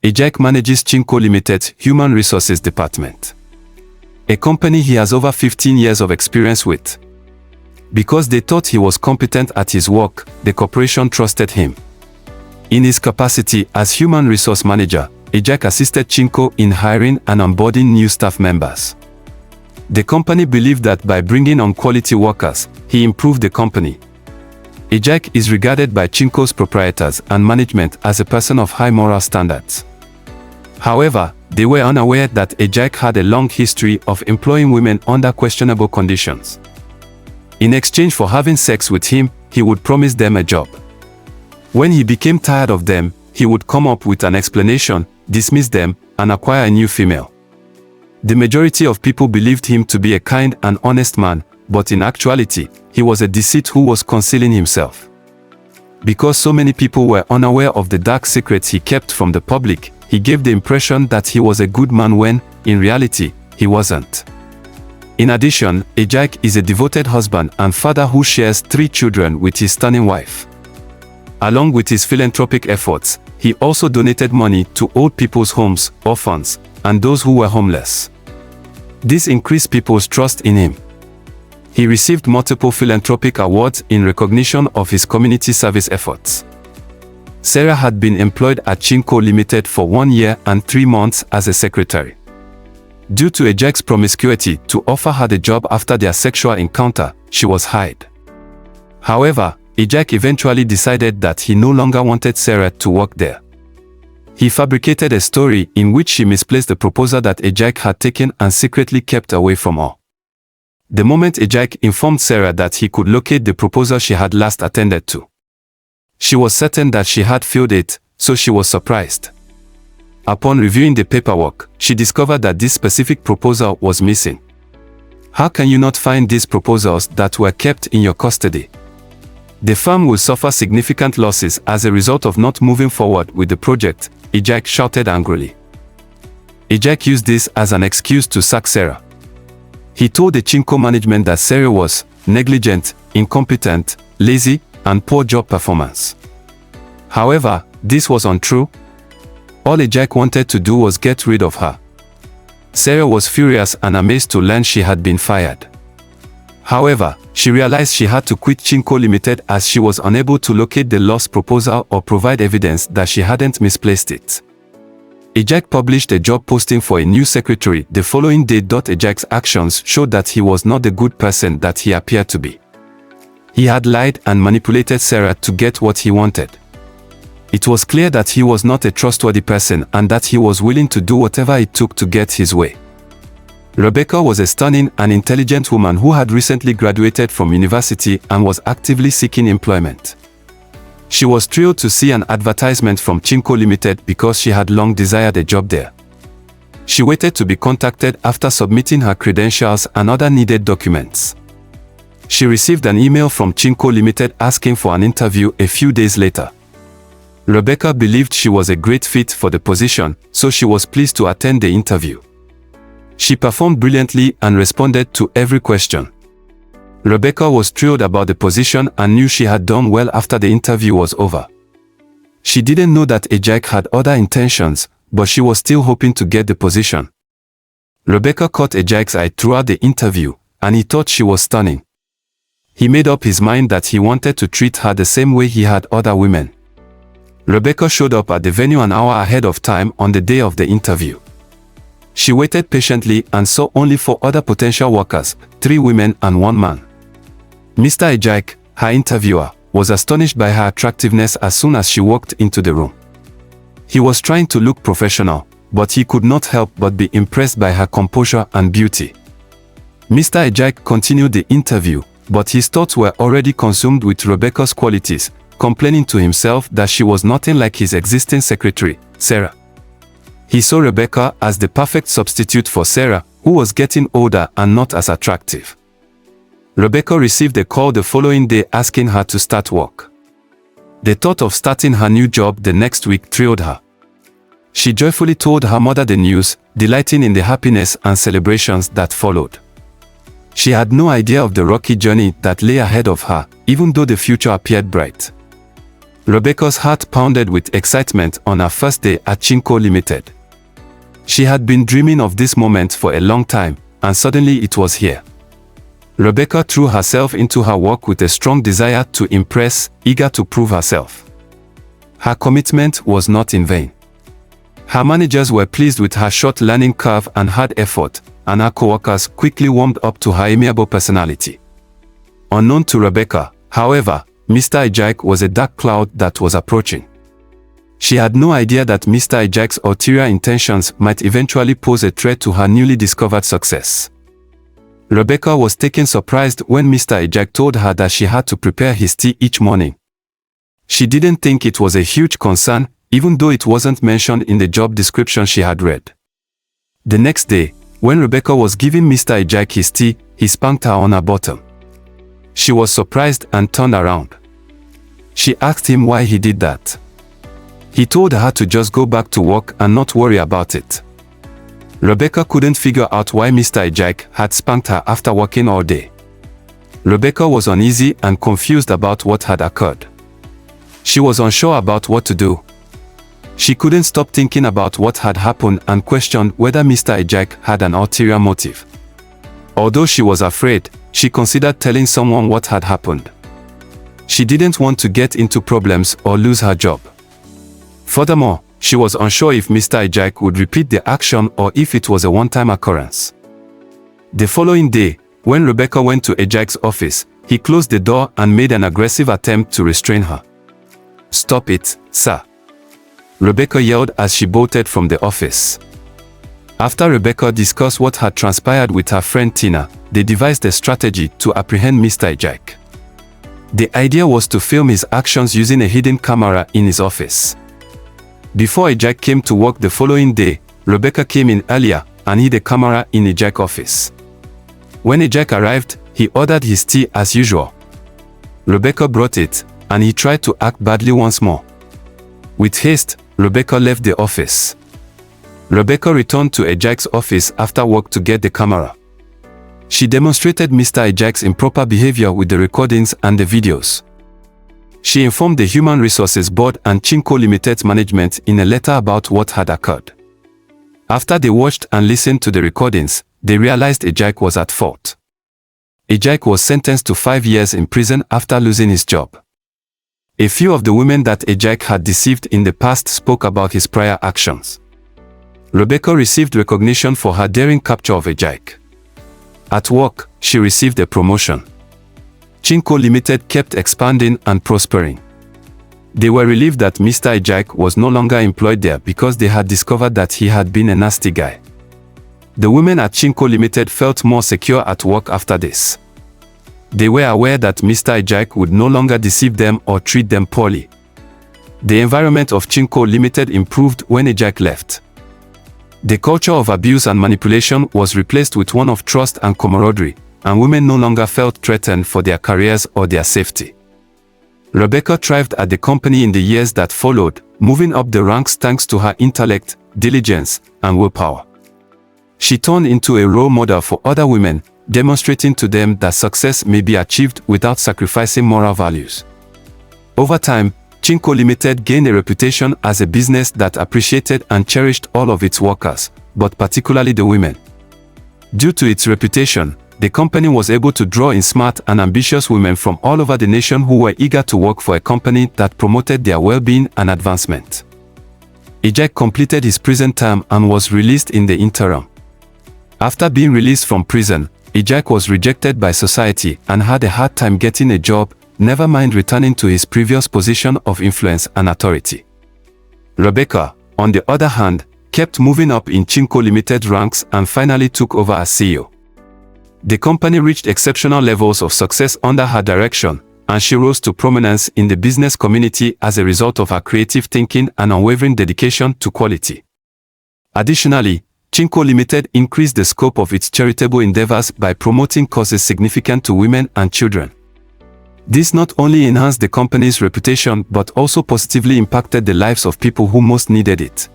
Ejike manages Chinko Limited Human Resources Department, a company he has over 15 years of experience with. Because they thought he was competent at his work, the corporation trusted him. In his capacity as human resource manager, Ejike assisted Chinko in hiring and onboarding new staff members. The company believed that by bringing on quality workers, he improved the company. Ejike is regarded by Chinko's proprietors and management as a person of high moral standards. However, they were unaware that Ejike had a long history of employing women under questionable conditions. In exchange for having sex with him, he would promise them a job. When he became tired of them, he would come up with an explanation, dismiss them, and acquire a new female. The majority of people believed him to be a kind and honest man, but in actuality, he was a deceit who was concealing himself. Because so many people were unaware of the dark secrets he kept from the public, he gave the impression that he was a good man when, in reality, he wasn't. In addition, Ejike is a devoted husband and father who shares 3 children with his stunning wife. Along with his philanthropic efforts, he also donated money to old people's homes, orphans, and those who were homeless. This increased people's trust in him. He received multiple philanthropic awards in recognition of his community service efforts. Sarah had been employed at Chinko Limited for 1 year and 3 months as a secretary. Due to Ejike's promiscuity to offer her the job after their sexual encounter, she was hired. However, Ejike eventually decided that he no longer wanted Sarah to work there. He fabricated a story in which she misplaced the proposal that Ejike had taken and secretly kept away from her. The moment Ejike informed Sarah that he could locate the proposal she had last attended to, she was certain that she had failed it, so she was surprised. Upon reviewing the paperwork, she discovered that this specific proposal was missing. How can you not find these proposals that were kept in your custody? The firm will suffer significant losses as a result of not moving forward with the project, Ejike shouted angrily. Ejike used this as an excuse to sack Sarah. He told the Chinko management that Sarah was negligent, incompetent, lazy, and poor job performance. However, this was untrue. All Ejike wanted to do was get rid of her. Sarah was furious and amazed to learn she had been fired. However, she realized she had to quit Chinko Limited as she was unable to locate the lost proposal or provide evidence that she hadn't misplaced it. Ejike published a job posting for a new secretary the following day. Ejike's actions showed that he was not the good person that he appeared to be. He had lied and manipulated Sarah to get what he wanted. It was clear that he was not a trustworthy person and that he was willing to do whatever it took to get his way. Rebecca was a stunning and intelligent woman who had recently graduated from university and was actively seeking employment. She was thrilled to see an advertisement from Chinko Limited because she had long desired a job there. She waited to be contacted after submitting her credentials and other needed documents. She received an email from Chinko Limited asking for an interview a few days later. Rebecca believed she was a great fit for the position, so she was pleased to attend the interview. She performed brilliantly and responded to every question. Rebecca was thrilled about the position and knew she had done well after the interview was over. She didn't know that Ejike had other intentions, but she was still hoping to get the position. Rebecca caught Ejike's eye throughout the interview, and he thought she was stunning. He made up his mind that he wanted to treat her the same way he had other women. Rebecca showed up at the venue an hour ahead of time on the day of the interview. She waited patiently and saw only 4 other potential workers, 3 women and 1 man. Mr. Ejike, her interviewer, was astonished by her attractiveness as soon as she walked into the room. He was trying to look professional, but he could not help but be impressed by her composure and beauty. Mr. Ejike continued the interview, but his thoughts were already consumed with Rebecca's qualities, complaining to himself that she was nothing like his existing secretary, Sarah. He saw Rebecca as the perfect substitute for Sarah, who was getting older and not as attractive. Rebecca received a call the following day asking her to start work. The thought of starting her new job the next week thrilled her. She joyfully told her mother the news, delighting in the happiness and celebrations that followed. She had no idea of the rocky journey that lay ahead of her, even though the future appeared bright. Rebecca's heart pounded with excitement on her first day at Chinko Limited. She had been dreaming of this moment for a long time, and suddenly it was here. Rebecca threw herself into her work with a strong desire to impress, eager to prove herself. Her commitment was not in vain. Her managers were pleased with her short learning curve and hard effort, and her co-workers quickly warmed up to her amiable personality. Unknown to Rebecca, however, Mr. Ejike was a dark cloud that was approaching. She had no idea that Mr. Ejike's ulterior intentions might eventually pose a threat to her newly discovered success. Rebecca was taken surprised when Mr. Ejike told her that she had to prepare his tea each morning. She didn't think it was a huge concern, even though it wasn't mentioned in the job description she had read. The next day, when Rebecca was giving Mr. Ejike his tea, he spanked her on her bottom. She was surprised and turned around. She asked him why he did that. He told her to just go back to work and not worry about it. Rebecca couldn't figure out why Mr. Ejike had spanked her after working all day. Rebecca was uneasy and confused about what had occurred. She was unsure about what to do. She couldn't stop thinking about what had happened and questioned whether Mr. Ejike had an ulterior motive. Although she was afraid, she considered telling someone what had happened. She didn't want to get into problems or lose her job. Furthermore, she was unsure if Mr. Ejike would repeat the action or if it was a one-time occurrence. The following day, when Rebecca went to Ejike's office, he closed the door and made an aggressive attempt to restrain her. "Stop it, sir," Rebecca yelled as she bolted from the office. After Rebecca discussed what had transpired with her friend Tina, they devised a strategy to apprehend Mr. Ejike. The idea was to film his actions using a hidden camera in his office. Before Ejike came to work the following day, Rebecca came in earlier and hid a camera in Ejike's office. When Ejike arrived, he ordered his tea as usual. Rebecca brought it, and he tried to act badly once more. With haste, Rebecca left the office. Rebecca returned to Ejike's office after work to get the camera. She demonstrated Mr. Ejike's improper behavior with the recordings and the videos. She informed the Human Resources Board and Chinko Limited's management in a letter about what had occurred. After they watched and listened to the recordings, they realized Ejike was at fault. Ejike was sentenced to 5 years in prison after losing his job. A few of the women that Ejike had deceived in the past spoke about his prior actions. Rebecca received recognition for her daring capture of Ejike. At work, she received a promotion. Chinko Limited kept expanding and prospering. They were relieved that Mr. Ejike was no longer employed there because they had discovered that he had been a nasty guy. The women at Chinko Limited felt more secure at work after this. They were aware that Mr. Ejike would no longer deceive them or treat them poorly. The environment of Chinko Limited improved when Ejike left. The culture of abuse and manipulation was replaced with one of trust and camaraderie, and women no longer felt threatened for their careers or their safety. Rebecca thrived at the company in the years that followed, moving up the ranks thanks to her intellect, diligence, and willpower. She turned into a role model for other women, demonstrating to them that success may be achieved without sacrificing moral values. Over time, Chinko Limited gained a reputation as a business that appreciated and cherished all of its workers, but particularly the women. Due to its reputation, the company was able to draw in smart and ambitious women from all over the nation who were eager to work for a company that promoted their well-being and advancement. Ejike completed his prison term and was released in the interim. After being released from prison, Ejike was rejected by society and had a hard time getting a job, never mind returning to his previous position of influence and authority. Rebecca, on the other hand, kept moving up in Chinko Limited ranks and finally took over as CEO. The company reached exceptional levels of success under her direction, and she rose to prominence in the business community as a result of her creative thinking and unwavering dedication to quality. Additionally, Chinko Limited increased the scope of its charitable endeavors by promoting causes significant to women and children. This not only enhanced the company's reputation but also positively impacted the lives of people who most needed it.